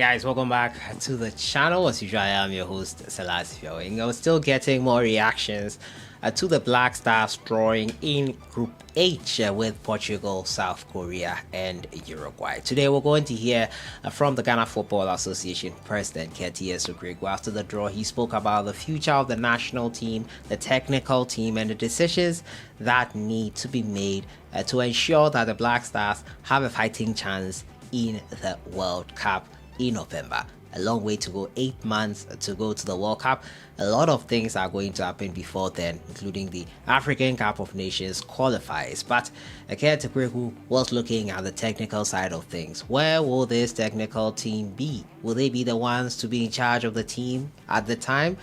guys, welcome back to the channel. As usual, I am your host sellssi. I'm still getting more reactions to the Black Stars drawing in Group H with Portugal, South Korea and Uruguay. Today we're going to hear from the Ghana Football Association President Gideon Mensah. After the draw, he spoke about the future of the national team, the technical team and the decisions that need to be made to ensure that the Black Stars have a fighting chance in the World Cup in November. A long way to go, 8 months to go to the World Cup. A lot of things are going to happen before then, including the African Cup of Nations qualifiers. But Gideon was looking at the technical side of things. Where will this technical team be? Will they be the ones to be in charge of the team at the time?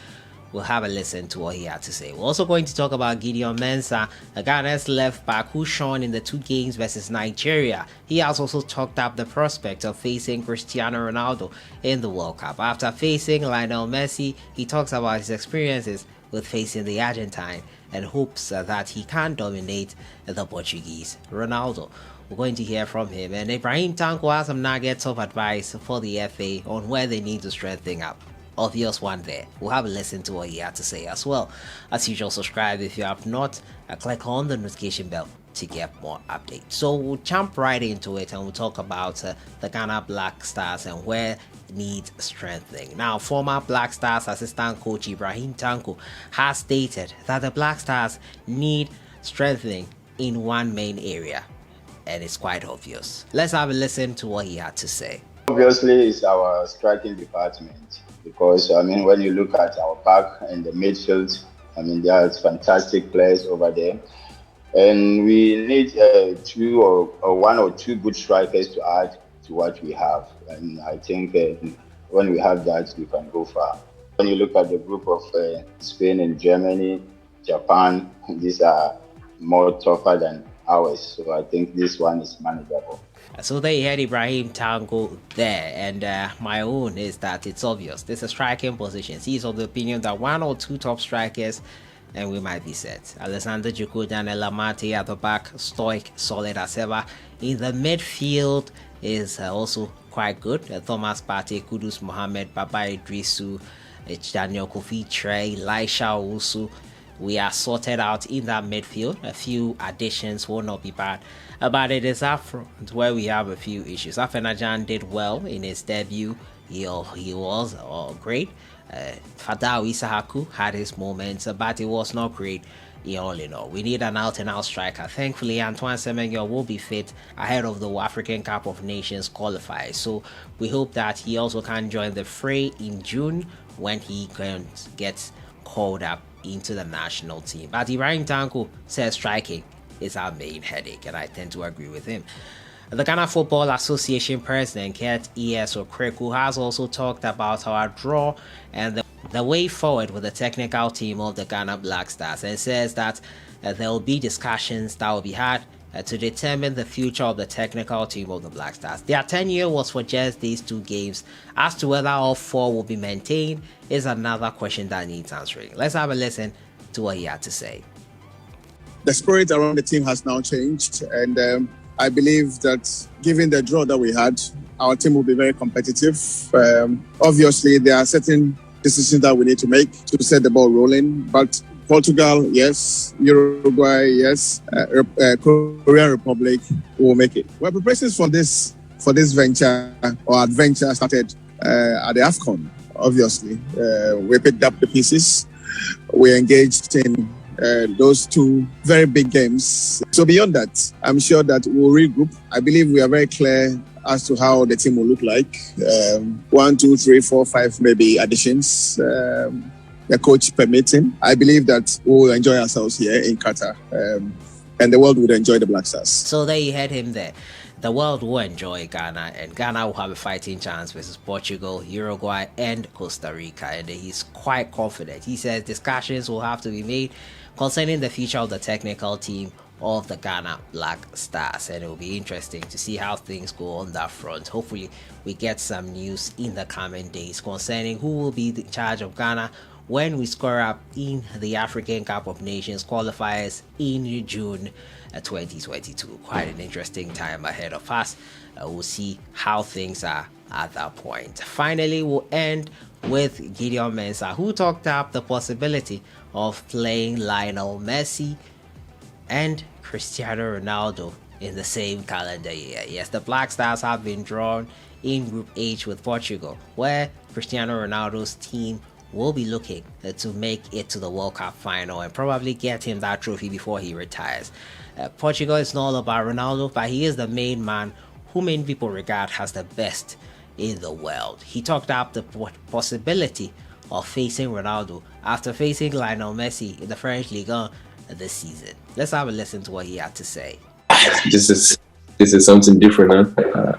We'll have a listen to what he had to say. We're also going to talk about Gideon Mensah, a Ghana's left back who shone in the 2 games versus Nigeria. He has also talked up the prospect of facing Cristiano Ronaldo in the World Cup. After facing Lionel Messi, he talks about his experiences with facing the Argentine and hopes that he can dominate the Portuguese Ronaldo. We're going to hear from him. And IBRAHIM TANKO has some nuggets of advice for the FA on where they need to strengthen up. Obvious one there. We'll have a listen to what he had to say as well. As usual, subscribe if you have not, click on the notification bell to get more updates. So we'll jump right into it and we'll talk about the Ghana Black Stars and where it needs strengthening. Now, former Black Stars assistant coach IBRAHIM TANKO has stated that the Black Stars need strengthening in one main area, and it's quite obvious. Let's have a listen to what he had to say. Obviously, it's our striking department. Because, when you look at our back and the midfield, there are fantastic players over there. And we need one or two good strikers to add to what we have. And I think when we have that, we can go far. When you look at the group of Spain and Germany, Japan, these are more tougher than ours. So I think this one is manageable. So they had IBRAHIM TANKO there, and my own is that it's obvious. There's a striking position. He's of the opinion that 1 or 2 top strikers and we might be set. Alexander Jukudan and Lamate at the back, stoic, solid as ever. In the midfield is also quite good. Thomas Partey, Kudus Mohamed, Baba Idrisu, Daniel Kofi Trey, Laisha Usu. We are sorted out in that midfield. A few additions will not be bad. But it is up front where we have a few issues. Afenajan did well in his debut. He was great. Fadao Isahaku had his moments, but it was not great. All in all, we need an out-and-out striker. Thankfully, Antoine Semenyo will be fit ahead of the African Cup of Nations qualifiers. So we hope that he also can join the fray in June when he can get called up into the national team. But IBRAHIM TANKO says striking is our main headache, and I tend to agree with him. The Ghana Football Association President Gideon Mensah has also talked about our draw and the way forward with the technical team of the Ghana Black Stars, and says that there will be discussions that will be had to determine the future of the technical team of the Black Stars. Their tenure was for just these 2 games. As to whether all 4 will be maintained is another question that needs answering. Let's have a listen to what he had to say. The spirit around the team has now changed, and I believe that given the draw that we had, our team will be very competitive. Obviously, there are certain decisions that we need to make to set the ball rolling, but Portugal, yes. Uruguay, yes. Korean Republic will make it. Well, preparations for this venture or adventure started at the AFCON. Obviously, we picked up the pieces. We engaged in those 2 very big games. So beyond that, I'm sure that we'll regroup. I believe we are very clear as to how the team will look like. 1, 2, 3, 4, 5 maybe additions. The coach permitting. I believe that we'll enjoy ourselves here in Qatar, and the world would enjoy the Black Stars. So there you had him there. The world will enjoy Ghana, and Ghana will have a fighting chance versus Portugal, Uruguay, and Costa Rica. And he's quite confident. He says discussions will have to be made concerning the future of the technical team of the Ghana Black Stars, and it will be interesting to see how things go on that front. Hopefully we get some news in the coming days concerning who will be in charge of Ghana when we score up in the African Cup of Nations qualifiers in June 2022. Quite an interesting time ahead of us. We'll see how things are at that point. Finally, we'll end with Gideon Mensah, who talked up the possibility of playing Lionel Messi and Cristiano Ronaldo in the same calendar year. Yes, the Black Stars have been drawn in Group H with Portugal, where Cristiano Ronaldo's team will be looking to make it to the World Cup final and probably get him that trophy before he retires. Portugal is not all about Ronaldo, but he is the main man who many people regard as the best in the world. He talked up the possibility of facing Ronaldo after facing Lionel Messi in the French Ligue 1 this season. Let's have a listen to what he had to say. This is something different, huh?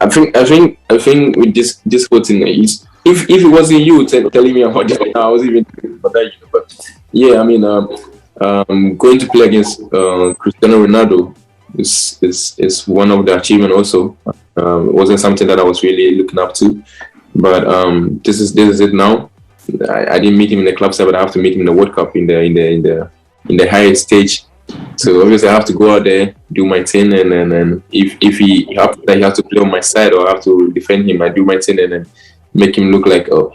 I think with this whole thing, if it wasn't you telling me about this, I was even thinking about that. But yeah, I mean, going to play against Cristiano Ronaldo is one of the achievements. Also, it wasn't something that I was really looking up to, but this is it now. I didn't meet him in the club side, but I have to meet him in the World Cup in the highest stage. So obviously I have to go out there, do my thing, and then if he has to play on my side or I have to defend him, I do my thing and then make him look like, oh,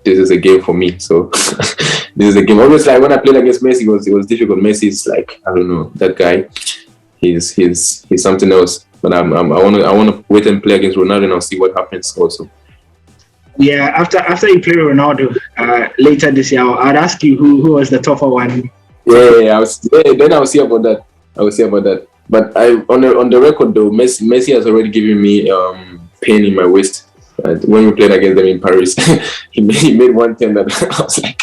this is a game for me. So this is a game. Obviously, like, when I played against Messi, it was difficult. Messi is like, I don't know, that guy. He's something else. But I want to wait and play against Ronaldo and I'll see what happens also. Yeah, after you play Ronaldo later this year, I'd ask you who was the tougher one. Then I will see about that. But on the record though, Messi has already given me pain in my waist. When we played against them in Paris, he made one turn that I was like,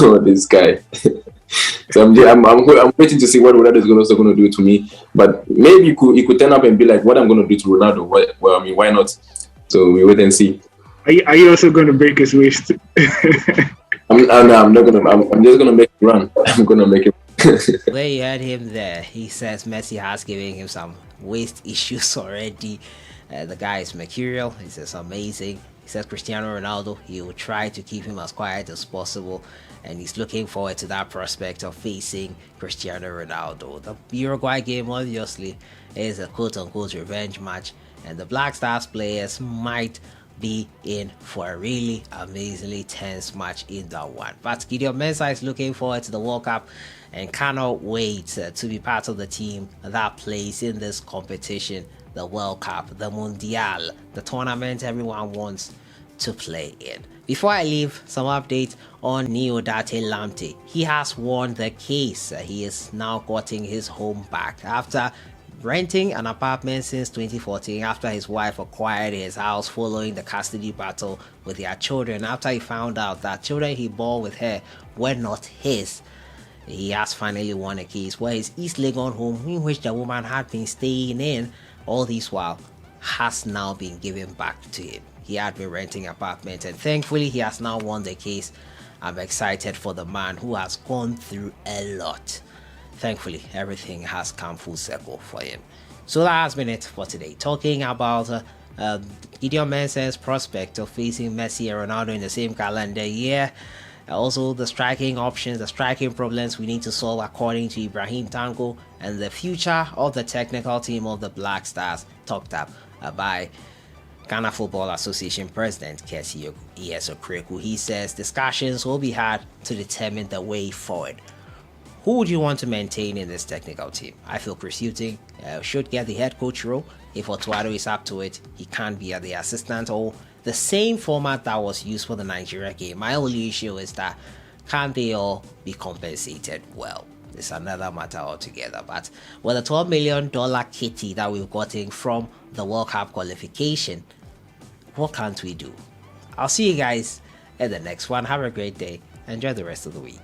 oh, this guy. So I'm waiting to see what Ronaldo is also going to do to me. But maybe he could turn up and be like, what I'm going to do to Ronaldo. Well, I mean, why not? So we wait and see. Are you also going to break his waist? I'm not gonna. I'm just gonna make it run. I'm gonna make it. Where you heard him there, he says Messi has given him some waist issues already. The guy is mercurial. He says amazing. He says Cristiano Ronaldo, he will try to keep him as quiet as possible, and he's looking forward to that prospect of facing Cristiano Ronaldo. The Uruguay game obviously is a quote-unquote revenge match, and the Black Stars players might be in for a really amazingly tense match in that one. But Gideon Mensah is looking forward to the World Cup and cannot wait to be part of the team that plays in this competition, the World Cup, the Mundial, the tournament everyone wants to play in. Before I leave, some updates on Neodate Lamte. He has won the case. He is now getting his home back after renting an apartment since 2014 after his wife acquired his house following the custody battle with their children. After he found out that children he bore with her were not his, he has finally won a case where his East Legon home, in which the woman had been staying in all this while, has now been given back to him. He had been renting an apartment and thankfully he has now won the case. I'm excited for the man who has gone through a lot. Thankfully, everything has come full circle for him. So that has been it for today. Talking about Gideon Mensah's prospect of facing Messi and Ronaldo in the same calendar year. Also, the striking options, the striking problems we need to solve according to IBRAHIM TANKO, and the future of the technical team of the Black Stars, talked up by Ghana Football Association President Kesi Okreku. He says discussions will be had to determine the way forward. Who would you want to maintain in this technical team? I feel Chris Hughton should get the head coach role. If Otuado is up to it, he can be the assistant, or the same format that was used for the Nigeria game. My only issue is that can they all be compensated well? It's another matter altogether. But with a $12 million kitty that we've gotten from the World Cup qualification, what can't we do? I'll see you guys in the next one. Have a great day. Enjoy the rest of the week.